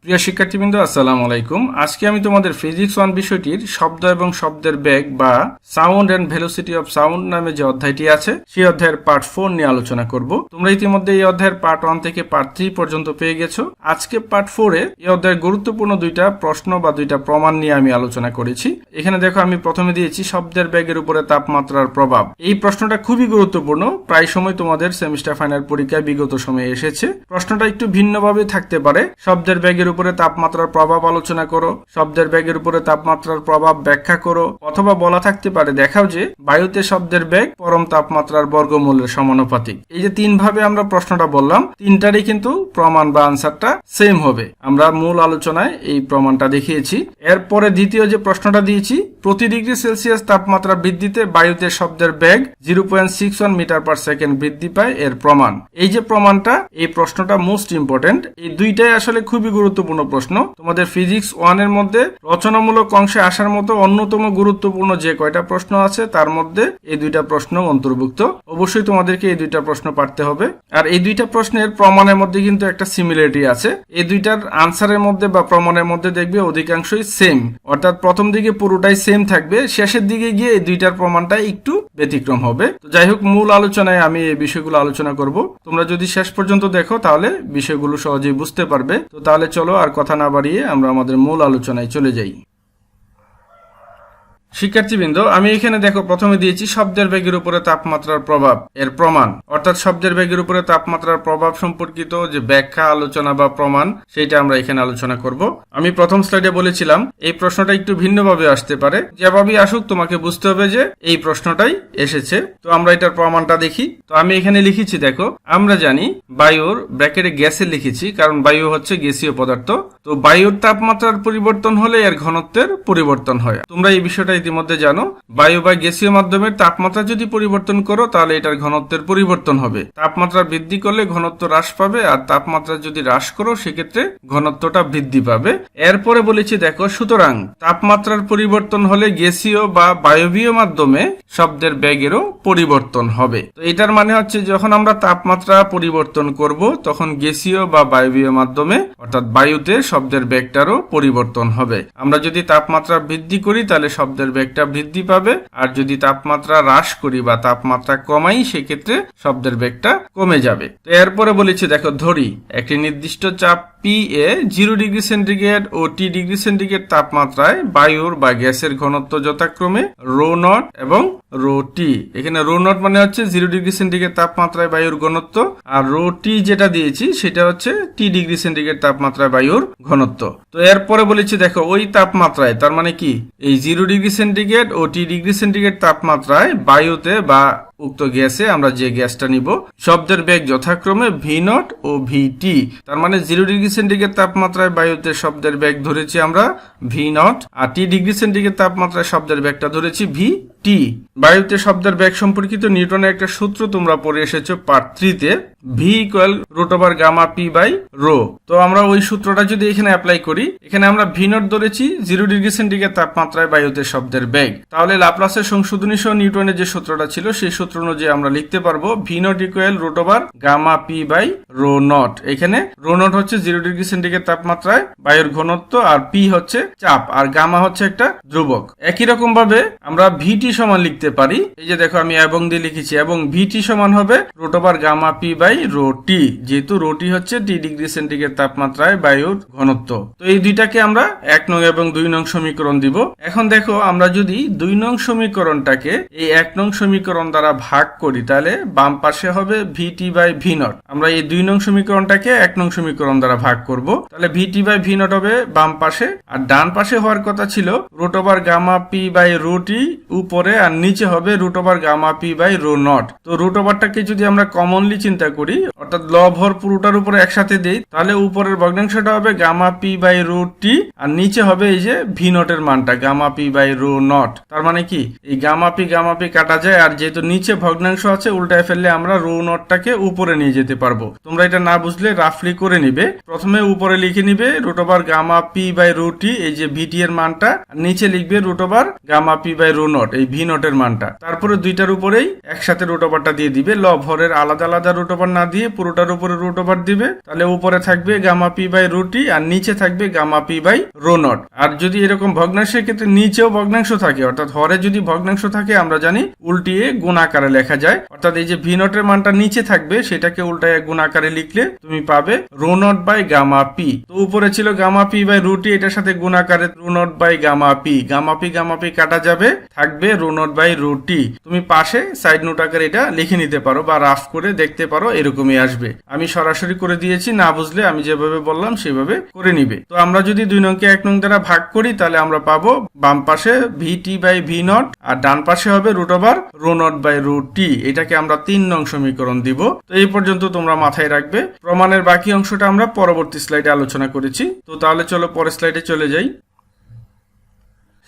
প্রিয় শিক্ষার্থীবৃন্দ, আসসালামু আলাইকুম। আজকে আমি তোমাদের ফিজিক্স 1 বিষয়টির শব্দ এবং শব্দের বেগ বা sound and velocity of sound নামে যে অধ্যায়টি আছে সেই অধ্যায়ের পার্ট 4 নিয়ে আলোচনা করব। তোমরা ইতিমধ্যে এই অধ্যায়ের পার্ট 1 থেকে পার্ট 3 পর্যন্ত পেয়ে গেছো। আজকে পার্ট 4 এ এই অধ্যায়ের গুরুত্বপূর্ণ দুইটা প্রশ্ন বা দুইটা প্রমাণ নিয়ে আমি আলোচনা করেছি। এখানে দেখো, আমি প্রথমে দিয়েছি শব্দের বেগের উপরে তাপমাত্রার প্রভাব। এই প্রশ্নটা খুবই গুরুত্বপূর্ণ, প্রায় সময় তোমাদের সেমিস্টার ফাইনাল পরীক্ষায় বিগত সময়ে এসেছে। প্রশ্নটা একটু ভিন্নভাবে থাকতে পারে। শব্দের বেগের উপরে তাপমাত্রার প্রভাব আলোচনা করো, শব্দের বেগের উপরে তাপমাত্রার প্রভাব ব্যাখ্যা করো, অথবা বলা থাকতে পারে দেখাও যে বায়ুতে শব্দের বেগ পরম তাপমাত্রার বর্গমূলের সমানুপাতিক। এই যে তিন ভাবে আমরা প্রশ্নটা বললাম, তিনটারই কিন্তু প্রমাণ বা আনসারটা সেম হবে। আমরা মূল আলোচনায় এই প্রমাণটা দেখিয়েছি। এরপরে দ্বিতীয় যে প্রশ্নটা দিয়েছি, প্রতি ডিগ্রি সেলসিয়াস তাপমাত্রা বৃদ্ধিতে বায়ুতে শব্দের বেগ 0.61 মিটার পার সেকেন্ড বৃদ্ধি পায়, এর প্রমাণ। এই যে প্রমাণটা, এই প্রশ্নটা মোস্ট ইম্পর্টেন্ট। এই দুইটাই আসলে খুবই গুরুত্বপূর্ণ প্রশ্ন। তোমাদের ফিজিক্স 1 এর মধ্যে রচনামূলক অংশে আসার মতো অন্যতম গুরুত্বপূর্ণ যে কয়টা প্রশ্ন আছে তার মধ্যে এই দুইটা প্রশ্ন অন্তর্ভুক্ত। অবশ্যই তোমাদেরকে এই দুইটা প্রশ্ন পারতে হবে। আর এই দুইটা প্রশ্নের প্রমাণের মধ্যে কিন্তু একটা সিমিলারিটি আছে। এই দুইটার আনসারের মধ্যে বা প্রমাণের মধ্যে দেখবে অধিকাংশই সেম, অর্থাৎ প্রথম দিকে পুরোটাই সেম থাকবে, শেষের দিকে গিয়ে এই দুইটার প্রমাণটা একটু ব্যতিক্রম হবে। তো যাই হোক, মূল আলোচনায় আমি এই বিষয়গুলো আলোচনা করব। তোমরা যদি শেষ পর্যন্ত দেখো তাহলে বিষয়গুলো সহজেই বুঝতে পারবে। তো তাহলে চলো আর কথা না বাড়িয়ে আমরা আমাদের মূল আলোচনায় চলে যাই। শিক্ষার্থীবৃন্দ, আমি এখানে দেখো প্রথমে দিয়েছি শব্দের বেগের উপরে তাপমাত্রার প্রভাব, এর প্রমাণ। অর্থাৎ শব্দের বেগের উপরে তাপমাত্রার প্রভাব সম্পর্কিত যে ব্যাখ্যা, আলোচনা বা প্রমাণ, সেটা আমরা এখানে আলোচনা করব। আমি প্রথম স্লাইডে বলেছিলাম এই প্রশ্নটা একটু ভিন্নভাবে আসতে পারে। যেভাবেই আসুক তোমাকে বুঝতে হবে যে এই প্রশ্নটাই এসেছে। তো আমরা এটার প্রমাণটা দেখি। তো আমি এখানে লিখেছি, দেখো আমরা জানি বায়ুর ব্র্যাকেটে গ্যাসে লিখেছি, কারণ বায়ু হচ্ছে গ্যাসীয় পদার্থ। তো বায়ুর তাপমাত্রার পরিবর্তন হলে এর ঘনত্বের পরিবর্তন হয়। তোমরা এই বিষয়টা ইতিমধ্যে জানো। বায়ু বা গ্যাসীয় মাধ্যমের তাপমাত্রা যদি পরিবর্তন করো তাহলে এটার ঘনত্বের পরিবর্তন হবে। তাপমাত্রা বৃদ্ধি করলে ঘনত্ব হ্রাস পাবে, আর তাপমাত্রা যদি হ্রাস করো সেক্ষেত্রে ঘনত্বটা বৃদ্ধি পাবে। এরপরে বলেছি দেখো, সুতরাং তাপমাত্রার পরিবর্তন হলে গ্যাসীয় বা বায়বীয় মাধ্যমে শব্দের বেগেরও পরিবর্তন হবে। তো এটার মানে হচ্ছে যখন আমরা তাপমাত্রা পরিবর্তন করব তখন গ্যাসীয় বা বায়বীয় মাধ্যমে অর্থাৎ বায়ুতে শব্দের বেগটারও পরিবর্তন হবে। আমরা যদি তাপমাত্রা বৃদ্ধি করি তাহলে শব্দের বেগটা বৃদ্ধি পাবে, আর যদি তাপমাত্রা হ্রাস করি বা তাপমাত্রা কমাই সেক্ষেত্রে শব্দের বেগটা কমে যাবে। তো এরপরে বলেছি দেখো, ধরি একটি নির্দিষ্ট চাপ পি এ 0 ডিগ্রি সেন্টিগ্রেড ও টি ডিগ্রি সেন্টিগ্রেড তাপমাত্রায় বায়ুর বা গ্যাসের ঘনত্ব যথাক্রমে রো নট এবং রো টি। এখানে রো নট মানে হচ্ছে 0 ডিগ্রি সেন্টিগ্রেড তাপমাত্রায় বায়ুর ঘনত্ব, আর রো টি যেটা দিয়েছি সেটা হচ্ছে টি ডিগ্রি সেন্টিগ্রেড তাপমাত্রায় বায়ুর ঘনত্ব। তো এরপরে বলেছি দেখো, ওই তাপমাত্রায়, তার মানে কি এই 0 ডিগ্রি সেন্টিগ্রেড ও টি ডিগ্রি সেন্টিগ্রেড তাপমাত্রায় বায়ুতে বা উক্ত গ্যাসে আমরা যে গ্যাসটা নিব শব্দের বেগ যথাক্রমে ভি নট ও ভি টি। তার মানে 0 ডিগ্রি সেন্টিগ্রেড তাপমাত্রায় বায়ুতে শব্দের বেগ ধরেছি আমরা ভি নট, আর টি ডিগ্রি সেন্টিগ্রেড তাপমাত্রায় শব্দের বেগটা ধরেছি ভি টি। বায়ুতে শব্দের বেগ সম্পর্কিত নিউটনের একটা সূত্র তোমরা পড়ে এসেছো পার্ট 3 তে, V equal root over gamma P by rho. তো আমরা ওই সূত্রটা যদি এখানে অ্যাপ্লাই করি, এখানে আমরা ভি নট ধরেছি 0 ডিগ্রি সেন্টিগ্রেড তাপমাত্রায় বায়ুতে শব্দের বেগ। তাহলে ল্যাপ্লাসের সংশোধনী সহ নিউটনের যে সূত্রটা ছিল সেই সূত্র অনুযায়ী আমরা লিখতে পারবো V naught equal root over gamma P by rho naught. এখানে রো নট হচ্ছে 0 ডিগ্রি সেন্টিগ্রেড তাপমাত্রায় বায়ুর ঘনত্ব, আর পি হচ্ছে চাপ, আর গামা হচ্ছে একটা ধ্রুবক। একই রকম ভাবে আমরা ভিটি সমান লিখতে পারি। এই যে দেখো, আমি এবং দিয়ে লিখেছি, এবং ভিটি সমান হবে root over gamma P by rho T, যেহেতু রো টি হচ্ছে টি ডিগ্রি সেন্টিগ্রেড তাপমাত্রায় বায়ুর ঘনত্ব। তো এই দুইটাকে আমরা 1 নং এবং 2 নং সমীকরণ দিব। এখন দেখো, আমরা যদি 2 নং সমীকরণটাকে এই 1 নং সমীকরণ দ্বারা ভাগ করি তাহলে বাম পাশে হবে ভিটি বাই ভি নট। আমরা এই 2 নং সমীকরণটাকে 1 নং সমীকরণ দ্বারা ভাগ করব, তাহলে ভিটি বাই ভি নট হবে বাম পাশে, আর ডান পাশে হওয়ার কথা ছিল root over gamma P by rho T উপরে, আর নিচে হবে root over gamma P by rho naught. তো রুট ওভারটাকে যদি আমরা কমনলি চিন্তা করি, অর্থাৎ লব হর পুরোটার উপরে একসাথে দেই, তাহলে উপরের ভগ্নাংশটা হবে gamma P by rho T, আর নিচে হবে এই যে ভি নটের মানটা gamma P by rho naught. তার মানে কি এই গামা পি কাটা যায়, আর যেহেতু নিচে নিচে ভগ্নাংশ আছে উল্টায় ফেললে আমরা রো নটটাকে উপরে নিয়ে যেতে পারবো। তোমরা এটা না বুঝলে রাফলি করে নিবে। প্রথমে উপরে লিখে নিবে root over gamma P by rho T, এই যে ভিটি এর মানটা, নিচে লিখবে root over gamma P by rho naught, এই ভি নটের মানটা। তারপরে দুইটার উপরেই একসাথে রুট ওভারটা দিয়ে দিবে, লবহরের আলাদা আলাদা রুট ওভার না দিয়ে পুরোটার উপরে রুট ওভার দিবে। তাহলে উপরে থাকবে gamma P by rho T আর নিচে থাকবে gamma P by rho naught. আর যদি এরকম ভগ্নাংশের ক্ষেত্রে নিচেও ভগ্নাংশ থাকে, অর্থাৎ হরে যদি ভগ্নাংশ থাকে আমরা জানি উল্টিয়ে গুণ আকারে লেখা যায়, অর্থাৎ এই যে ভি নটের মানটা নিচে থাকবে সেটাকে উল্টায় গুণ আকারে লিখলে তুমি পাবে rho naught by gamma P. তো উপরে ছিল gamma P by rho T, এটার সাথে গুণ আকারে rho naught by gamma P, gamma P কাটা যাবে, থাকবে rho naught by rho T. তুমি পাশে সাইড নোট আকারে এটা লিখে নিতে পারো বা রাফ করে দেখতে পারো, এরকমই আসবে। আমি সরাসরি করে দিয়েছি, না বুঝলে আমি যেভাবে বললাম সেভাবে করে নিবে। তো আমরা যদি 2 নংকে 1 নং দ্বারা ভাগ করি তাহলে আমরা পাবো বাম পাশে ভিটি বাই ভি নট আর ডান পাশে হবে root over rho naught by rho T. এটাকে আমরা 3 নং সমীকরণ দিব। তো এই পর্যন্ত তোমরা মাথায় রাখবে। প্রমাণের বাকি অংশটা আমরা পরবর্তী স্লাইডে আলোচনা করেছি। তো তাহলে চলো পরের স্লাইডে চলে যাই।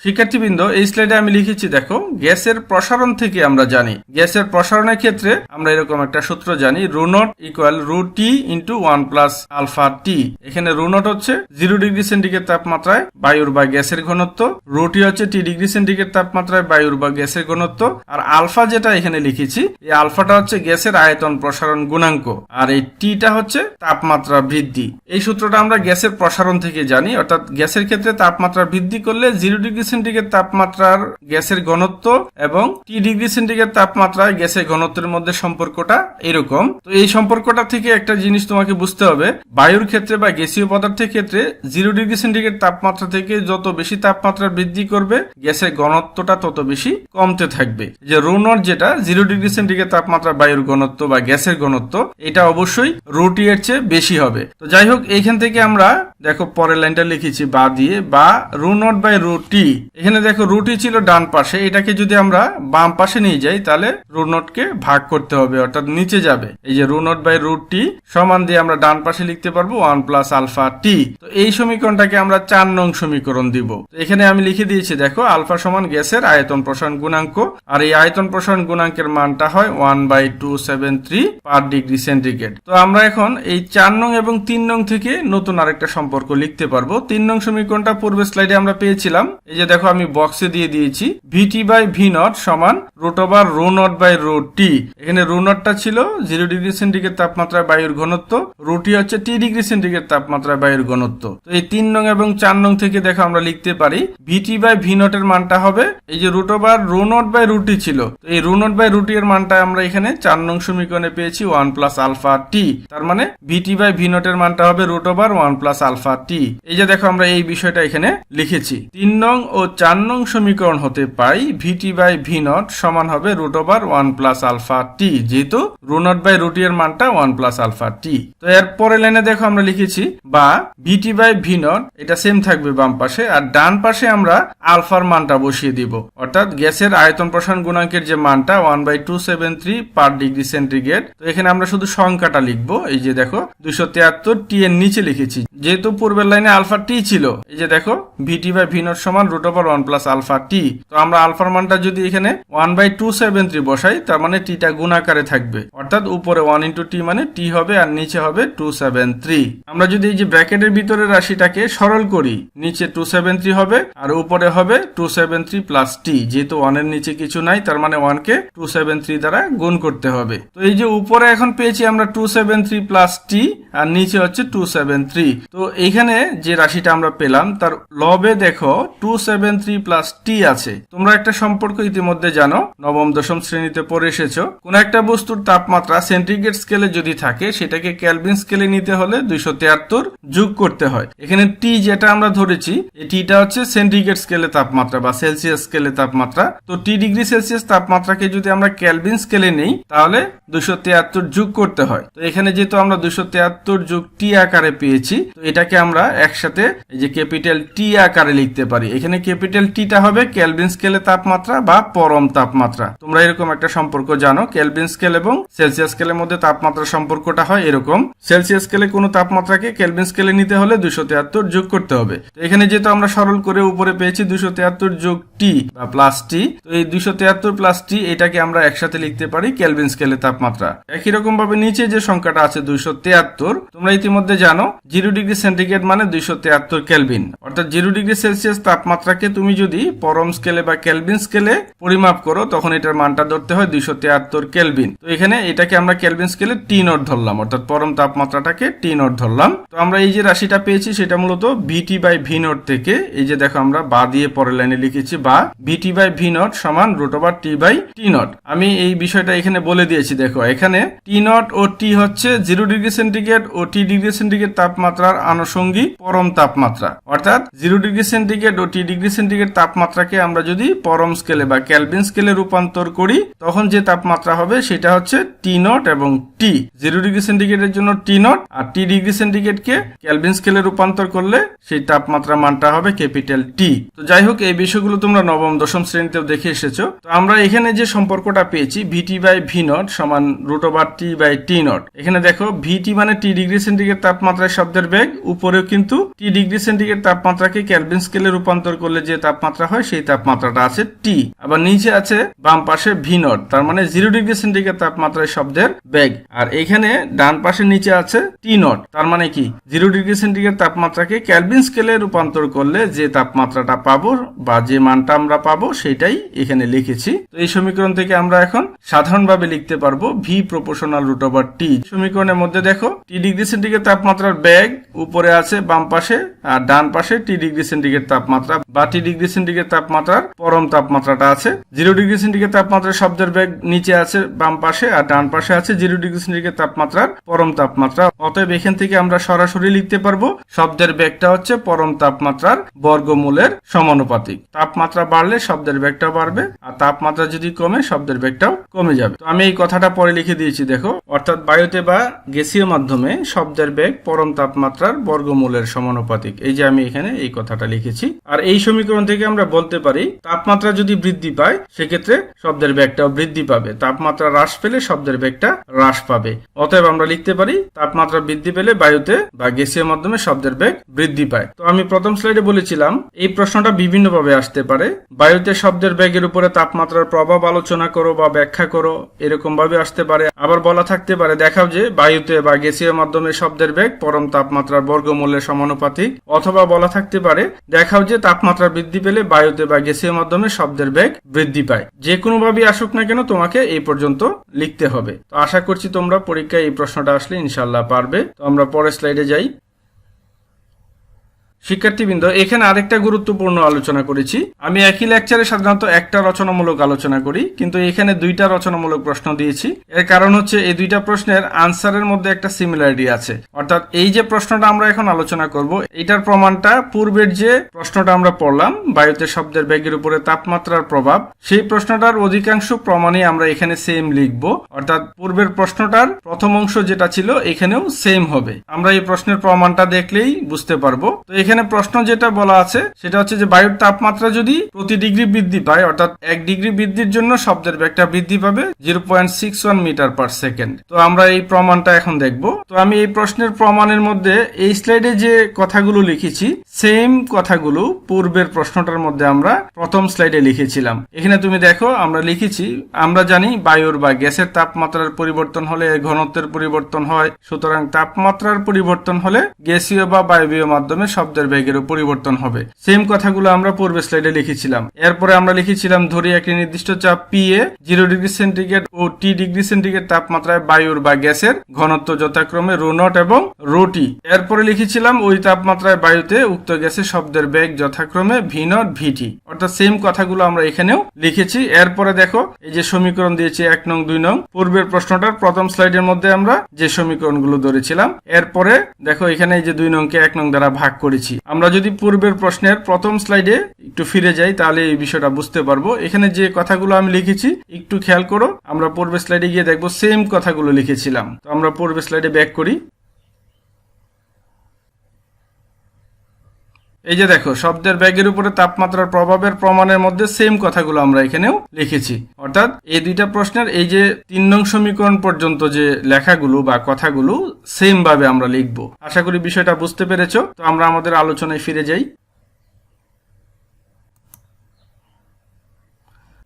শিক্ষার্থীবৃন্দ, এই স্লাইডে আমি লিখেছি দেখো, গ্যাসের প্রসারণ থেকে আমরা জানি, গ্যাসের প্রসারণের ক্ষেত্রে আমরা এরকম একটা সূত্র জানি, rho naught equal rho T into 1 plus alpha T. এখানে রো নট হচ্ছে 0 ডিগ্রি সেন্টিগ্রেড তাপমাত্রায় বায়ুর বা গ্যাসের ঘনত্ব, রো টি হচ্ছে টি ডিগ্রি সেন্টিগ্রেড তাপমাত্রায় বায়ুর বা গ্যাসের ঘনত্ব, আর আলফা যেটা এখানে লিখেছি এই আলফাটা হচ্ছে গ্যাসের আয়তন প্রসারণ গুণাঙ্ক, আর এই টিটা হচ্ছে তাপমাত্রা বৃদ্ধি। এই সূত্রটা আমরা গ্যাসের প্রসারণ থেকে জানি, অর্থাৎ গ্যাসের ক্ষেত্রে তাপমাত্রা বৃদ্ধি করলে 0 ডিগ্রি সেন্টিগ্রেড তাপমাত্রার গ্যাসের ঘনত্ব এবং টি ডিগ্রি সেন্টিগ্রেড তাপমাত্রায় গ্যাসের ঘনত্বের মধ্যে সম্পর্কটা এরকম। তো এই সম্পর্কটা থেকে একটা জিনিস তোমাকে বুঝতে হবে, বায়ুর ক্ষেত্রে বা গ্যাসীয় পদার্থের ক্ষেত্রে 0 ডিগ্রি সেন্টিগ্রেড তাপমাত্রা থেকে যত বেশি তাপমাত্রা বৃদ্ধি করবে গ্যাসের ঘনত্বটা তত বেশি কমতে থাকবে। যে রো নট যেটা 0 ডিগ্রি সেন্টিগ্রেড তাপমাত্রা বায়ুর ঘনত্ব বা গ্যাসের ঘনত্ব, এটা অবশ্যই রো টি এর চেয়ে বেশি হবে। তো যাই হোক, এইখান থেকে আমরা দেখো পরের লাইনটা লিখেছি বা দিয়ে, বা rho naught by rho T. এখানে দেখো রো টি ছিল ডান পাশে, এটাকে যদি আমরা বাম পাশে নিয়ে যাই তাহলে রো নটকে ভাগ করতে হবে, অর্থাৎ নিচে যাবে। এই যে রো নট বাই রো টি সমান দিয়ে আমরা ডান পাশে লিখতে পারবো 1 প্লাস আলফা টি। তো এই সমীকরণটাকে আমরা 4 নং সমীকরণ দিব। তো এখানে আমি লিখে দিয়েছি দেখো, আলফা সমান গ্যাসের আয়তন প্রসারণ গুণাঙ্ক, আর এই আয়তন প্রসারণ গুণাঙ্কের মানটা হয় 1/273 পার ডিগ্রি সেন্টিগ্রেড। তো আমরা এখন এই 4 নং এবং 3 নং থেকে নতুন আরেকটা সম্পর্ক লিখতে পারবো। 3 নং সমীকরণটা পূর্বের স্লাইডে আমরা পেয়েছিলাম, এই যে দেখো আমি বক্সে দিয়ে দিয়েছি, ভিটি বাই ভি নট সমান root over rho naught by rho T. এখানে রো নটটা ছিল 0 ডিগ্রি সেন্টিগ্রেড তাপমাত্রায় বায়ুর ঘনত্ব, রো টি হচ্ছে টি ডিগ্রি সেন্টিগ্রেড তাপমাত্রায় বায়ুর ঘনত্ব। তো এই 3 নং এবং 4 নং থেকে দেখো আমরা লিখতে পারি ভিটি বাই ভি নট এর মানটা হবে, এই যে root over rho naught by rho T ছিল, তো এই rho naught by rho T এর মানটা আমরা এখানে 4 নং সমীকরণে পেয়েছি 1 প্লাস আলফা টি। তার মানে ভিটি বাই ভি নট এর মানটা হবে root over 1 plus alpha T. এই যে দেখো আমরা এই বিষয়টা এখানে লিখেছি। 3 নং ও 4 নং সমীকরণ হতে পাই ভিটি বাই ভি নট সমান হবে root over 1 plus alpha T, যেহেতু rho naught by rho T এর মানটা 1 প্লাস আলফা টি। তো এর পরের লাইনে দেখো আমরা লিখেছি বা ভিটি বাই ভি নট, এটা সেম থাকবে বাম পাশে, আর ডান পাশে আমরা আলফার মানটা বসিয়ে দিব, অর্থাৎ গ্যাসের আয়তন প্রসারণ গুণাঙ্কের যে মানটা 1/273 পার ডিগ্রি সেন্টিগ্রেড। তো এখানে আমরা শুধু সংখ্যাটা লিখবো, এই যে দেখো 273 টি এর নিচে লিখেছি, যেহেতু পূর্বের লাইনে আলফা টি ছিল। এই যে দেখো ভিটি বাই ভি নট সমান root over 1 plus alpha T. তো আমরা আলফার মানটা যদি এখানে 1/273 বসাই, তার মানে টিটা গুণ আকারে থাকবে, অর্থাৎ উপরে 1 ইন্টু টি মানে টি হবে আর নিচে হবে 273। আমরা যদি এই যে ব্র্যাকেটের ভিতরে রাশিটাকে সরল করি, নিচে 273 হবে আর উপরে হবে 273 প্লাস টি, যেহেতু 1 এর নিচে কিছু নাই তার মানে 1 কে 273 দ্বারা গুণ করতে হবে। তো এই যে উপরে এখন পেয়েছি আমরা 273 প্লাস টি আর নিচে হচ্ছে 273। তো এইখানে যে রাশিটা আমরা পেলাম তার লবে দেখো 273 প্লাস টি আছে। তোমরা একটা সম্পর্ক ইতিমধ্যে জানো, নবম দশম শ্রেণীতে পড়ে এসেছো, কোন একটা বস্তুর তাপমাত্রা সেন্টিগ্রেড স্কেলে যদি থাকে সেটাকে কেলভিন স্কেলে নিতে হলে 273 যোগ করতে হয়। এখানে টি যেটা আমরা ধরেছি, এই টিটা হচ্ছে সেন্টিগ্রেড স্কেলে তাপমাত্রা বা সেলসিয়াস স্কেলে তাপমাত্রা। তো টি ডিগ্রি সেলসিয়াস তাপমাত্রাকে যদি আমরা কেলভিন স্কেলে নেই তাহলে 273 যোগ করতে হয়। তো এখানে যেহেতু আমরা 273 যোগ টি আকারে পেয়েছি, তো এটাকে আমরা একসাথে এই যে ক্যাপিটাল টি আকারে লিখতে পারি। এখানে ক্যাপিটাল টিটা হবে কেলভিন স্কেলে তাপমাত্রা বা পরম তাপমাত্রা। তোমরা এরকম একটা সম্পর্ক জানো, কেলভিন স্কেল এবং সেলসিয়াস স্কেলের মধ্যে তাপমাত্রার সম্পর্কটা হয় এরকম। সেলসিয়াস স্কেলে কোনো তাপমাত্রাকে কেলভিন স্কেলে নিতে হলে 273 যোগ করতে হবে। তো এখানে যেহেতু আমরা সরল করে উপরে পেয়েছি 273 যোগ টি বা প্লাস টি, তো এই 273 প্লাস টি এটাকে আমরা একসাথে লিখতে পারি কেলভিন স্কেলে তাপমাত্রা। একই রকম ভাবে নিচে যে সংখ্যাটা আছে 273, তোমরা ইতিমধ্যে জানো 0 ডিগ্রি সেন্টিগ্রেড মানে 273 কেলভিন, অর্থাৎ 0 ডিগ্রি সেলসিয়াস তাপমাত্রাকে তুমি যদি পরম স্কেলে বা কেলভিন স্কেলে পরিমাপ করো তখন এটার মানটা ধরতে হয় 273 কেলভিন। তো এখানে এটাকে আমরা কেলভিন স্কেলে টি নট ধরলাম, অর্থাৎ পরম তাপমাত্রাটাকে টি নট ধরলাম। তো আমরা এই যে রাশিটা পেয়েছি সেটা মূলত ভিটি বাই ভি নট থেকে, এই যে দেখো আমরা বা দিয়ে পরের লাইনে লিখেছি বা ভিটি বাই ভি নট সমান root over T by T naught. আমি এই বিষয়টা এখানে বলে দিয়েছি। দেখো এখানে টি নট ও টি হচ্ছে 0 ডিগ্রি সেন্টিগ্রেড ও টি ডিগ্রি সেন্টিগ্রেড তাপমাত্রার আনুষঙ্গিক পরম তাপমাত্রা, অর্থাৎ 0 ডিগ্রি সেন্টিগ্রেড ও টি ডিগ্রি সেন্টিগ্রেড তাপমাত্রাকে আমরা যদি পরম স্কেলে বা কেলভিন স্কেলে রূপান্তর করি তখন যে তাপমাত্রা হবে সেটা হচ্ছে টি নট এবং টি। 0 ডিগ্রি সেন্টিগ্রেডের জন্য টি নট আর টি ডিগ্রি সেন্টিগ্রেডকে কেলভিন স্কেলে রূপান্তর করলে সেই তাপমাত্রা মানটা হবে ক্যাপিটাল টি। তো যাই হোক, এই বিষয়গুলো তোমরা নবম দশম শ্রেণীতেও দেখে এসেছো। তো আমরা এখানে যে সম্পর্কটা পেয়েছি ভিটি বাই ভি নট সমান root over T by T naught, এখানে দেখো ভিটি মানে টি ডিগ্রি সেন্টিগ্রেড তাপমাত্রায় শব্দের বেগ, উপরেও কিন্তু টি ডিগ্রি সেন্টিগ্রেড তাপমাত্রাকে কেলভিন স্কেলে রূপান্তর করলে যে তাপমাত্রা হয় সেই তাপমাত্রাটা আছে টি। আবার নিচে আছে বাম পাশে ভি নট, তার মানে 0 ডিগ্রি সেন্টিগ্রেড তাপমাত্রায় শব্দের বেগ, আর এখানে ডান পাশে নিচে আছে টি নট, তার মানে কি 0 ডিগ্রি সেন্টিগ্রেড তাপমাত্রাকে কেলভিন স্কেলে রূপান্তর করলে যে তাপমাত্রাটা পাবো বা যে মানটা আমরা পাবো সেটাই এখানে লিখেছি। তো এই সমীকরণ থেকে আমরা এখন সাধারণভাবে লিখতে পারবো V proportional root over T. সমীকরণের মধ্যে দেখো টি ডিগ্রি সেন্টিগ্রেড তাপমাত্রার বেগ উপরে আছে বাম পাশে আর ডান পাশে টি ডিগ্রি সেন্টিগ্রেড তাপমাত্রা বা টি ডিগ্রি সেন্টিগ্রেড তাপমাত্রার পরম তাপমাত্রাটা আছে। 0 ডিগ্রি সেন্টিগ্রেড তাপমাত্রার শব্দের বেগ নিচে আছে বাম পাশে আর ডান পাশে আছে 0 ডিগ্রি সেন্টিগ্রেড তাপমাত্রার পরম তাপমাত্রা। অতএব এখান থেকে আমরা সরাসরি লিখতে পারবো শব্দের বেগটা হচ্ছে পরম তাপমাত্রার বর্গমূলের সমানুপাতিক। তাপমাত্রা বাড়লে শব্দের বেগটাও বাড়বে আর তাপমাত্রা যদি কমে শব্দের বেগটাও কমে যাবে। তো আমি এই কথাটা পরে লিখে দিয়েছি দেখো, অর্থাৎ বায়ুতে বা গ্যাসীয় মাধ্যমে শব্দের বেগ পরম তাপমাত্রার বর্গমূলের সমানুপাতিক। এই যে আমি এখানে এই কথাটা লিখেছি। আর এই সমীকরণ থেকে আমরা বলতে পারি তাপমাত্রা যদি বৃদ্ধি পায় সেক্ষেত্রে শব্দের বেগটাও বৃদ্ধি পাবে, তাপমাত্রা হ্রাস পেলে শব্দের বেগটা হ্রাস পাবে। অতএব আমরা লিখতে পারি তাপমাত্রা বৃদ্ধি পেলে বায়ুতে বা গ্যাসীয় মাধ্যমে শব্দের বেগ বৃদ্ধি পায়। তো আমি প্রথম স্লাইডে বলেছিলাম এই প্রশ্নটা বিভিন্নভাবে আসতে পারে। বায়ুতে শব্দের বেগের উপরে তাপমাত্রার প্রভাব আলোচনা করো বা ব্যাখ্যা করো, এরকম ভাবে আসতে পারে। আবার বলা থাকতে পারে দেখাও যে বায়ুতে বা গ্যাসীয় মাধ্যমে শব্দের বেগ পরম তাপমাত্রার বর্গমূলের সমানুপাতিক, অথবা বলা থাকতে পারে দেখাও যে তাপমাত্রা বৃদ্ধি পেলে বায়ুতে বা গ্যাসীয় মাধ্যমে শব্দের বেগ বৃদ্ধি পায়। যে কোনো ভাবে আসুক না কেন তোমাকে এই পর্যন্ত লিখতে হবে। তো আশা করছি তোমরা পরীক্ষায় এই প্রশ্নটা আসলে ইনশাআল্লাহ পারবে। তো আমরা পরের স্লাইডে যাই। শিক্ষার্থীবৃন্দ, এখানে আরেকটা গুরুত্বপূর্ণ আলোচনা করেছি। আমি একই লেকচারে সাধারণত একটা রচনামূলক আলোচনা করি, কিন্তু এখানে দুইটা রচনামূলক প্রশ্ন দিয়েছি। এর কারণ হচ্ছে এই দুইটা প্রশ্নের আনসারের মধ্যে একটা সিমিলারিটি আছে। অর্থাৎ এই যে প্রশ্নটা আমরা এখন আলোচনা করব এটার প্রমাণটা পূর্বের যে প্রশ্নটা আমরা পড়লাম বায়ুতে শব্দের বেগের উপরে তাপমাত্রার প্রভাব, সেই প্রশ্নটার অধিকাংশ প্রমাণই আমরা এখানে সেম লিখব। অর্থাৎ পূর্বের প্রশ্নটার প্রথম অংশ যেটা ছিল এখানেও সেম হবে। আমরা এই প্রশ্নের প্রমাণটা দেখলেই বুঝতে পারবো। তো এখানে প্রশ্ন যেটা বলা আছে সেটা হচ্ছে যে বায়ুর তাপমাত্রা যদি প্রতি ডিগ্রি বৃদ্ধি পায়, অর্থাৎ 1 ডিগ্রি বৃদ্ধির জন্য শব্দের বেগটা বৃদ্ধি পাবে 0.61 মিটার পার সেকেন্ড। তো আমরা এই প্রমাণটা এখন দেখব। তো আমি এই প্রশ্নের প্রমাণের মধ্যে এই স্লাইডে যে কথাগুলো লিখেছি সেম কথাগুলো পূর্বের প্রশ্নটার মধ্যে আমরা প্রথম স্লাইডে লিখেছিলাম। এখানে তুমি দেখো আমরা লিখেছি, আমরা জানি বায়ুর বা গ্যাসের তাপমাত্রার পরিবর্তন হলে ঘনত্বের পরিবর্তন হয়, সুতরাং তাপমাত্রার পরিবর্তন হলে গ্যাসীয় বা বায়বীয় মাধ্যমে শব্দের বেগেরও পরিবর্তন হবে। সেম কথাগুলো আমরা পূর্বে স্লাইডে লিখেছিলাম। এরপরে আমরা লিখেছিলাম ধরি একটি নির্দিষ্ট চাপ পি এ 0 ডিগ্রি সেন্টিগ্রেড ও টি ডিগ্রি সেন্টিগ্রেড তাপমাত্রায় বায়ুর বা গ্যাসের ঘনত্ব যথাক্রমে রো নট এবং রো টি। এরপরে লিখেছিলাম ওই তাপমাত্রায় বায়ুতে উক্ত গ্যাসের শব্দের বেগ যথাক্রমে ভি নট ভিটি। অর্থাৎ সেম কথাগুলো আমরা এখানেও লিখেছি। এরপরে দেখো এই যে সমীকরণ দিয়েছি 1 নং 2 নং, পূর্বের প্রশ্নটার প্রথম স্লাইডের মধ্যে আমরা যে সমীকরণগুলো ধরেছিলাম। এরপরে দেখো এখানে এই যে 2 নংকে 1 নং দ্বারা ভাগ করেছি। আমরা যদি পূর্বের প্রশ্নের প্রথম স্লাইডে একটু ফিরে যাই তাহলে এই বিষয়টা বুঝতে পারবো। এখানে যে কথাগুলো আমি লিখেছি একটু খেয়াল করো, আমরা পূর্বের স্লাইডে গিয়ে দেখবো সেম কথাগুলো লিখেছিলাম। তো আমরা পূর্বের স্লাইডে ব্যাক করি। এই যে দেখো শব্দের বেগের উপরে তাপমাত্রার প্রভাবের প্রমাণের মধ্যে সেম কথাগুলো আমরা এখানেও লিখেছি। অর্থাৎ এই দুইটা প্রশ্নের এই যে 3 নং সমীকরণ পর্যন্ত যে লেখাগুলো বা কথাগুলো সেম ভাবে আমরা লিখবো। আশা করি বিষয়টা বুঝতে পেরেছো। তো আমরা আমাদের আলোচনায় ফিরে যাই।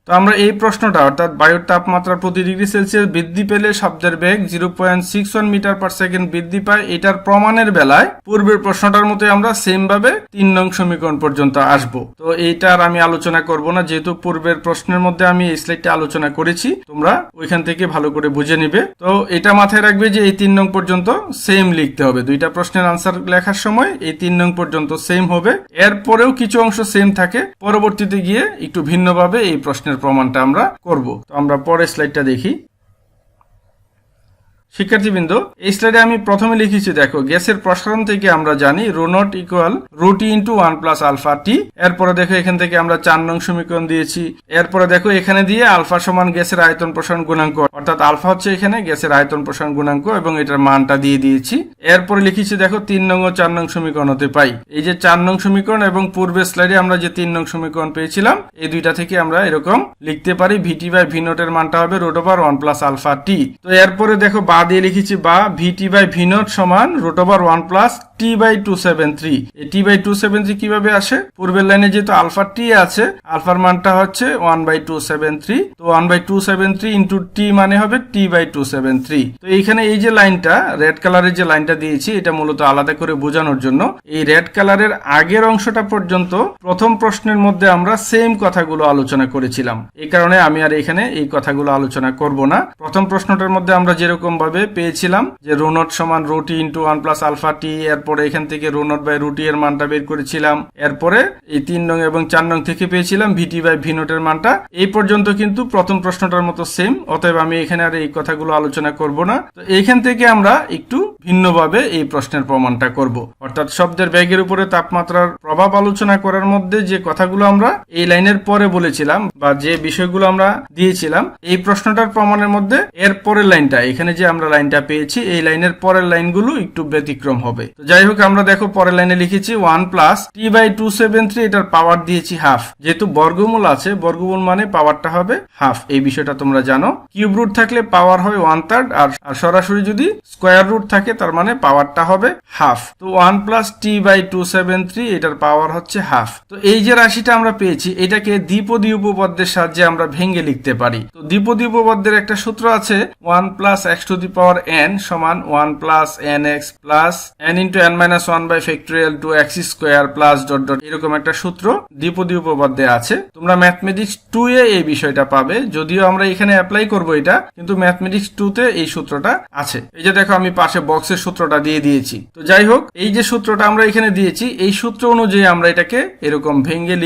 তো আমরা এই প্রশ্নটা অর্থাৎ বায়ুর তাপমাত্রা প্রতি ডিগ্রি সেলসিয়াস বৃদ্ধি পেলে শব্দের বেগ 0.61 মিটার পার সেকেন্ড বৃদ্ধি পায়, এটার প্রমাণের বেলায় পূর্বের প্রশ্নটার মতো আমরা সেম ভাবে 3 নং সমীকরণ পর্যন্ত আসব। তো এইটার আমি আলোচনা করব না, যেহেতু পূর্বের প্রশ্নের মধ্যে আমি এই স্লাইডটা আলোচনা করেছি, তোমরা ওইখান থেকে ভালো করে বুঝে নিবে। তো এটা মাথায় রাখবে যে এই 3 নং পর্যন্ত সেম লিখতে হবে। দুইটা প্রশ্নের আনসার লেখার সময় এই 3 নং পর্যন্ত সেম হবে। এরপরেও কিছু অংশ সেম থাকে, পরবর্তীতে গিয়ে একটু ভিন্নভাবে এই প্রশ্নের প্রমাণটা আমরা করব। তো আমরা পরের স্লাইডটা দেখি। শিক্ষার্থীবৃন্দ, এই স্লাইডে আমি প্রথমে লিখেছি দেখো গ্যাসের প্রসারণ থেকে আমরা জানি ρ naught equal √T * 1 + alpha T. এরপরে দেখো এখান থেকে আমরা 4 নং সমীকরণ দিয়েছি। এরপরে দেখো এখানে দিয়ে আলফা সমান গ্যাসের আয়তন প্রসারণ গুণাঙ্ক, অর্থাৎ আলফা হচ্ছে এখানে গ্যাসের আয়তন প্রসারণ গুণাঙ্ক এবং এটার মানটা দিয়ে দিয়েছি। এরপরে লিখেছি দেখো 3 নং ও 4 নং সমীকরণ হতে পাই। এই যে 4 নং সমীকরণ এবং পূর্বের স্লাইডে আমরা যে 3 নং সমীকরণ পেয়েছিলাম, এই দুইটা থেকে আমরা এরকম লিখতে পারি VT/V নট এর মানটা হবে √1 + আলফা টি। তো এরপরে দেখো দিয়ে লিখেছি বা VT/V নট সমান √1 + T/273। এই T/273 কিভাবে আসে? পূর্বের লাইনে যেহেতু আলফা টি আছে, আলফার মানটা হচ্ছে 1/273। তো 1/273 ইনটু টি মানে হবে T/273। তো এইখানে এই যে লাইনটা রেড কালারের যে লাইনটা দিয়েছি, এটা মূলত আলাদা করে বোঝানোর জন্য। এই রেড কালারের আগের অংশটা পর্যন্ত প্রথম প্রশ্নের মধ্যে আমরা সেম কথাগুলো আলোচনা করেছিলাম। এই কারণে আমি আর এখানে এই কথাগুলো আলোচনা করব না। প্রথম প্রশ্নটার মধ্যে আমরা যেরকম ভাবে পেয়েছিলাম যে ρ নট সমান √T * 1 + আলফা টি, এরপরে এখান থেকে ρ নট/√T এর মানটা বের করেছিলাম। এরপরে এই 3 নং এবং 4 নং থেকে পেয়েছিলাম VT/V নট এর মানটা। এই পর্যন্ত কিন্তু প্রথম প্রশ্নটার মতো সেম, অতএব আমি এখানে আর এই কথাগুলো আলোচনা করব না। তো এইখান থেকে আমরা একটু ভিন্নভাবে এই প্রশ্নের প্রমাণটা করব। অর্থাৎ শব্দের বেগের উপরে তাপমাত্রার প্রভাব আলোচনা করার মধ্যে যে কথাগুলো আমরা এই লাইনের পরে বলেছিলাম বা যে বিষয়গুলো আমরা দিয়েছিলাম, এই প্রশ্নটার প্রমাণের মধ্যে এর পরের লাইনটা, এখানে যে আমরা লাইনটা পেয়েছি এই লাইনের পরের লাইনগুলো একটু ব্যতিক্রম হবে। তো যাই হোক, আমরা দেখো পরের লাইনে লিখেছি 1 + T/273, এটার পাওয়ার দিয়েছি হাফ। যেহেতু বর্গমূল আছে, বর্গমূল মানে পাওয়ারটা হবে হাফ, এই বিষয়টা তোমরা জানো। কিউব রুট থাকলে পাওয়ার হয় 1/3, আর সরাসরি যদি স্কয়ার রুট থাকে তার মানে পাওয়ারটা হবে হাফ। তো 1 + T/273 এটার পাওয়ার হচ্ছে হাফ। তো এই যে রাশিটা আমরা পেয়েছি, এটাকে দ্বিপদী উপপাদ্যের সাহায্যে আমরা ভেঙে লিখতে পারি। তো দ্বিপদী উপপাদ্যের একটা সূত্র আছে 1 + x⁴n সমান 1 + nx প্লাস n * n-1/2 এরকম একটা সূত্র দ্বিপদী উপপাদ্যে আছে। তোমরা ম্যাথমেটিক্স 2 এ এই বিষয়টা পাবে, যদিও আমরা এখানে অ্যাপ্লাই করব এটা, কিন্তু ম্যাথমেটিক্স 2 তে এই সূত্রটা আছে। এই যে দেখো আমি পাশে বক্সের সূত্রটা দিয়ে দিয়েছি। তো যাই হোক, এই যে সূত্রটা আমরা এখানে দিয়েছি, এই সূত্র অনুযায়ী আমরা এটাকে এরকম ভেঙে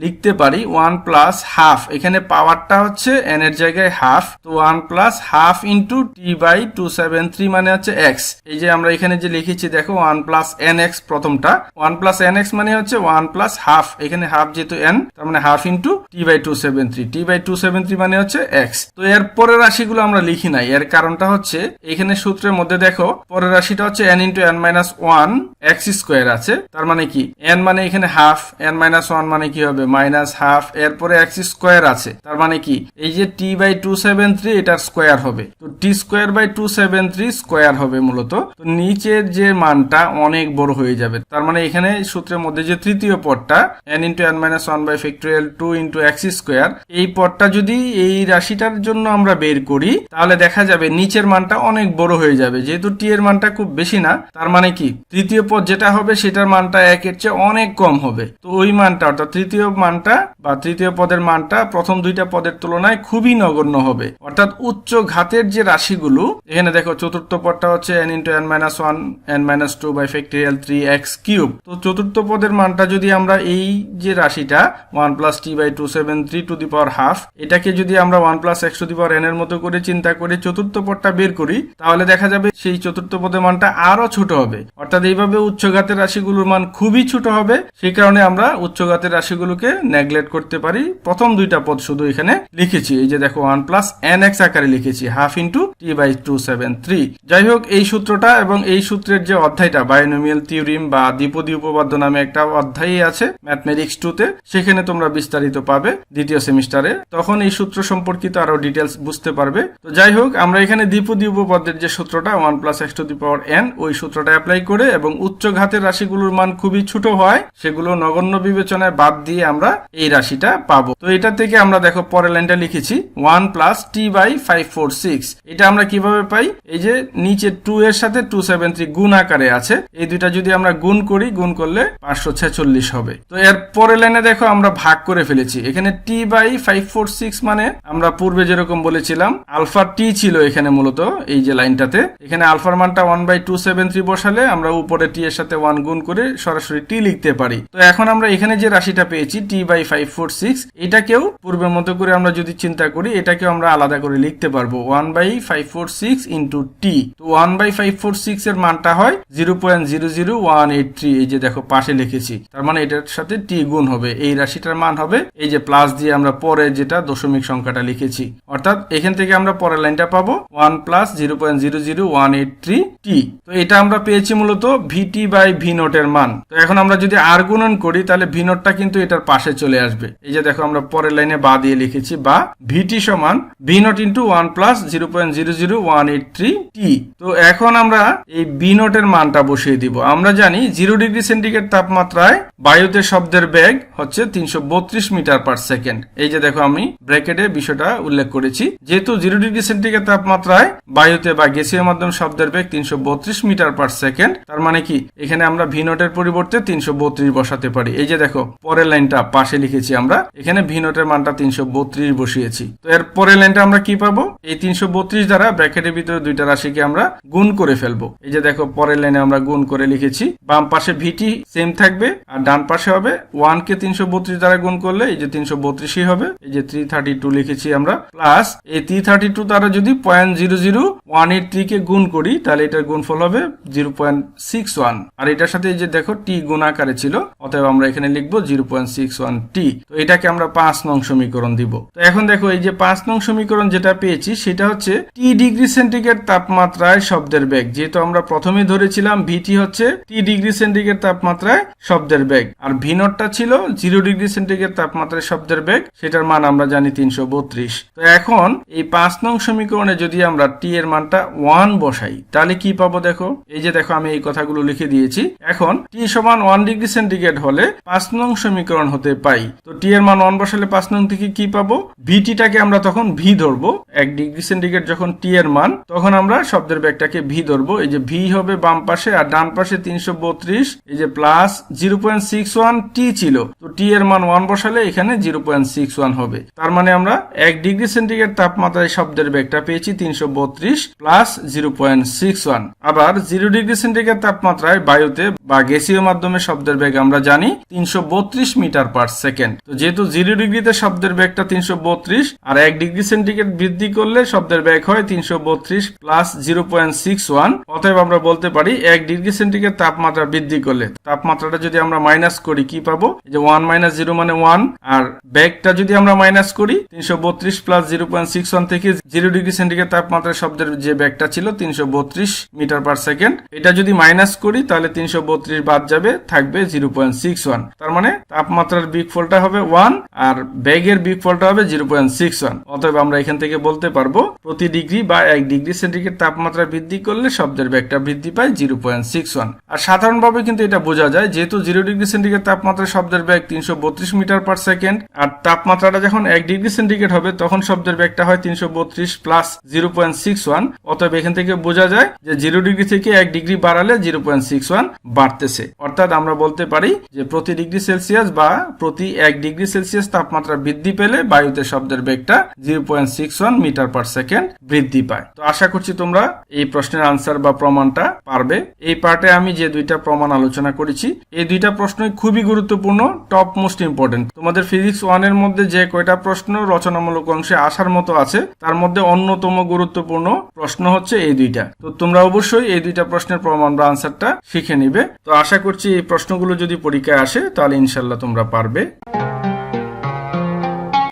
লিখতে পারি 1 + হাফ। এখানে পাওয়ারটা হচ্ছে n এর জায়গায় হাফ, তো 1 + হাফ ইনটু T/273 মানে হচ্ছে x। এই যে আমরা এখানে যে লিখেছি দেখো 1 + nx, প্রথমটা 1 + nx মানে হচ্ছে 1 + হাফ, এখানে হাফ যেহেতু n তার মানে হাফ ইনটু T/273, T/273 মানে হচ্ছে x। তো এর পরের রাশিগুলো আমরা লিখি নাই, এর কারণটা হচ্ছে এখানে সূত্রের মধ্যে দেখো পরের রাশিটা হচ্ছে n * n-1 x² আছে। তার মানে কি n মানে এখানে হাফ, n-1 মানে কি হবে -হাফ, এরপরে x² আছে। তার মানে কি এই যে T/273 এটার স্কয়ার হবে, তো T²/273 স্কয়ার হবে মূলত। তো নিচের যে মানটা অনেক বড় হয়ে যাবে, তার মানে এখানে সূত্রের মধ্যে যে তৃতীয় পদটা n * n-1/2 * x², এই পদটা যদি এই রাশিটার জন্য আমরা বের করি তাহলে দেখা যাবে নিচের মানটা অনেক বড় হয়ে যাবে। যেহেতু t এর মানটা খুব বেশি না, তার মানে কি তৃতীয় পদ যেটা হবে সেটার মানটা 1 এর চেয়ে অনেক কম হবে। তো ওই মানটা অর্থাৎ তৃতীয় মানটা বা তৃতীয় পদের মানটা প্রথম দুইটা পদের তুলনায় খুবই নগণ্য হবে। অর্থাৎ উচ্চ ঘাতের যে রাশিগুলো, এখানে দেখো চতুর্থ পদটা হচ্ছে n * n-1 n-2/3x³। তো চতুর্থ পদের মানটা যদি আমরা এই যে রাশিটা 1 + T/273 এটাকে যদি আমরা 1 + x⁴n এর মতো করে চিন্তা করে চতুর্থ পদটা বের করি, তাহলে দেখা যাবে সেই চতুর্থ পদের মানটা আরো ছোট হবে। অর্থাৎ এইভাবে উচ্চঘাতের রাশিগুলোর মান খুবই ছোট হবে। সেই কারণে আমরা উচ্চঘাতের রাশিগুলোকে নেগলেক্ট করতে পারি। প্রথম দুইটা পদ শুধু এখানে লিখেছি, এই যে দেখো 1 + nx আকারে লিখেছি, হাফ ইনটু T/273 1/273। যাই হোক, এই সূত্রটা এবং এই সূত্রের যে অধ্যায়টা বাইনোমিয়াল থিওরিম বা দ্বিপদী উপপাদ্য নামে একটা অধ্যায়ই আছে ম্যাথমেটিক্স 2 তে, সেখানে তোমরা বিস্তারিত পাবে দ্বিতীয় সেমিস্টারে, তখন এই সূত্র সম্পর্কিত আরো ডিটেলস বুঝতে পারবে। তো যাই হোক, আমরা এখানে দ্বিপদী উপপাদ্যের যে সূত্রটা 1 + x⁴n ওই সূত্রটা অ্যাপ্লাই করে এবং উচ্চ ঘাতের রাশিগুলোর মান খুবই ছোট হয় সেগুলো নগণ্য বিবেচনায় বাদ দিয়ে আমরা এই রাশিটা পাবো। তো এটা থেকে আমরা দেখো পরের লাইনটা লিখেছি 1 + t/546। এটা আমরা কিভাবে পাই? এই যে নিচে 2 এর সাথে 273 গুণ আকারে আছে, এই দুইটা যদি আমরা গুণ করি, গুণ করলে 546 হবে। তো এর পরের লাইনে দেখো আমরা ভাগ করে ফেলেছি। এখানে t/546 মানে আমরা পূর্বে যেরকম বলেছিলাম আলফা টি ছিল এখানে মূলত এই যে লাইনটাতে, এখানে আলফার মানটা 1/273 বসালে আমরা উপরে টি এর সাথে 1 গুণ করে সরাসরি টি লিখতে পারি। তো এখন আমরা এখানে যে রাশিটা পেয়েছি t/546, এটাকেও পূর্বের মতো করে আমরা যদি চিন্তা করি এটাকেও আমরা আলাদা করে লিখতে পারবো 1/546 ইন্টু টি। তো 1/546 এর মানটা হয় 0.00183। এই যে দেখো পাশে লিখেছি, তার মানে এটার সাথে টি গুণ হবে, এই রাশিটার মান হবে এই যে প্লাস দিয়ে আমরা পরে যেটা দশমিক সংখ্যাটা লিখেছি, অর্থাৎ এখান থেকে আমরা পরের লাইনটা পাবো 1 + 0.00183 টি। তো এটা আমরা পেয়েছি মূলত VT/V0 এর মান। তো এখন আমরা যদি আর গুণন করি তাহলে V0টা কিন্তু এটার পাশে চলে আসবে। এই যে দেখো আমরা পরের লাইনে বা দিয়ে লিখেছি, বা VT = V0 × 1 + 0.00183 টি। তো এখন আমরা এই V0 এর মানটা বসিয়ে দিব। আমরা জানি 0 ডিগ্রি সেন্টিগ্রেড তাপমাত্রায় বায়ুতে শব্দের বেগ হচ্ছে 332 মিটার/সেকেন্ড। এই যে দেখো আমি ব্র্যাকেটে বিষয়টা উল্লেখ করেছি, যেহেতু 0 ডিগ্রি সেন্টিগ্রেড তাপমাত্রায় বায়ুতে বা গ্যাসীয় মাধ্যম শব্দের বেগ 332 মিটার/সেকেন্ড, তার মানে কি এখানে আমরা V0 এর পরিবর্তে 332 বসাতে পারি। এই যে দেখো পরের লাইনটা পাশে লিখেছি, আমরা এখানে V0 এর মানটা 332 বসিয়েছি। তো এর পরের লাইনটা আমরা কি পাবো? এই 332 দ্বারা ব্র্যাকেটের ভিতরে দুইটা রাশিকে আমরা গুণ করে ফেলবো। এই যে দেখো পরের লাইনে আমরা গুণ করে লিখেছি, বাম পাশে VT সেম থাকবে আর ডান পাশে হবে 1 কে 332 দ্বারা গুণ করলে এই যে 332ই হবে। এই যে 332 লিখেছি আমরা, প্লাস এই 332 দ্বারা যদি 0.00183 কে গুণ করি তাহলে এটার গুণফল হবে 0.61, আর এটার সাথে এই যে দেখো টি গুণ আকারে ছিল, অতএব আমরা এখানে লিখবো 0.61 টি। তো এটাকে আমরা 5 নং সমীকরণ দিব। তো এখন দেখো এই যে 5 নং সমীকরণ যেটা পেয়েছি সেটা হচ্ছে টি ডিগ্রি সেন্টিগ্রেড তাপমাত্রায় শব্দের বেগ। যেহেতু আমরা প্রথমে ধরেছিলাম ভিটি হচ্ছে টি ডিগ্রি সেন্টিগ্রেড তাপমাত্রায় শব্দের বেগ, আর V0টা ছিল 0 ডিগ্রি সেন্টিগ্রেড তাপমাত্রায় শব্দের বেগ, সেটার মান আমরা জানি 332। তো এখন এই 5 নং সমীকরণে যদি আমরা টি এর মানটা 1 বসাই তাহলে কি পাবো? দেখো এই যে দেখো আমি এই কথাগুলো লিখে দিয়েছি। এখন টি = 1 ডিগ্রি সেন্টিগ্রেড হলে 5 নং সমীকরণ হতে পাই। তো টি এর মান 1 বসালে 5 নং থেকে কি পাবো? ভিটিটাকে আমরা তখন ভি ধরবো। 1 ডিগ্রি সেন্টিগ্রেড যখন টি এর মান, তখন আমরা শব্দের বেগটাকে ভি ধরবো। এই যে ভি হবে বাম পাশে আর ডান পাশে 332, এই যে প্লাস 0.61 টি ছিল। তো টি এর মান 1 বসালে এখানে 0.61 হবে। তার মানে আমরা 1 ডিগ্রি সেন্টিগ্রেড তাপমাত্রায় শব্দের বেগটা পেয়েছি 332 প্লাস 0.61। আবার 0 ডিগ্রি সেন্টিগ্রেড তাপমাত্রায় বায়ুতে বা গ্যাসীয় মাধ্যমে শব্দের বেগ আমরা জানি 332 মিটার/সেকেন্ড। তো যেহেতু 0 ডিগ্রিতে শব্দের বেগটা 332 আর 1 ডিগ্রি সেন্টিগ্রেড বৃদ্ধি করলে শব্দের বেগ হয় 332 প্লাস 0.61, অতএব আমরা বলতে পারি 1 ডিগ্রি সেন্টিগ্রেড তাপমাত্রা বৃদ্ধি করলে তাপমাত্রাটা যদি আমরা মাইনাস করি কি পাবো? যে 1 - 0 মানে 1, আর বেগটা যদি আমরা মাইনাস করি 332 প্লাস 0.61 থেকে 0 ডিগ্রি সেন্টিগ্রেড তাপমাত্রায় শব্দের যে বেগটা ছিল 332 মিটার/সেকেন্ড, এটা যদি মাইনাস করি তাহলে 332 বাদ যাবে, থাকবে 0.61। তার মানে তাপমাত্রার বিয়োগফলটা হবে 1 আর বেগের বিয়োগফলটা হবে 0.61। অতএব আমরা এখান থেকে বলতে পারবো প্রতি ডিগ্রি বা 1 ডিগ্রি সেন্টিগ্রেড তাপমাত্রা বৃদ্ধি করলে শব্দের বেগটা বৃদ্ধি পায় 0.61। আর সাধারণভাবে কিন্তু এটা বোঝা যায়, যেহেতু 0 ডিগ্রি সেন্টিগ্রেড তাপমাত্রায় শব্দের বেগ 332 মিটার/সেকেন্ড আর তাপমাত্রাটা যখন 1 ডিগ্রি সেন্টিগ্রেড হবে তখন শব্দের বেগটা হয় 332 প্লাস 0.61। অতএব এখান থেকে বোঝা যায় যে 0 ডিগ্রি থেকে 1 ডিগ্রি বাড়ালে 0.61 বাড়তেছে। অর্থাৎ আমরা বলতে পারি যে প্রতি ডিগ্রি সেলসিয়াস বা প্রতি 1 ডিগ্রি সেলসিয়াস তাপমাত্রা বৃদ্ধি পেলে বায়ুতে শব্দের বেগটা 0.61 মিটার/সেকেন্ড বৃদ্ধি পায়। তো আশা করছি তোমরা এই প্রশ্নের আনসার বা প্রমাণটা পারবে। এই পার্টে আমি যে দুইটা প্রমাণ আলোচনা করেছি এই দুইটা প্রশ্নই খুবই গুরুত্বপূর্ণ, টপ মোস্ট ইম্পর্টেন্ট। তোমাদের ফিজিক্স 1 এর মধ্যে যে কয়টা প্রশ্ন রচনামূলক অংশে আসার মতো আছে তার মধ্যে অন্যতম গুরুত্বপূর্ণ প্রশ্ন হচ্ছে এই দুইটা। তো তোমরা অবশ্যই এই দুইটা প্রশ্নের প্রমাণ বা আনসারটা শিখে নিবে। তো আশা করছি এই প্রশ্নগুলো যদি পরীক্ষায় আসে তাহলে ইনশাল্লাহ তোমরা পারবে।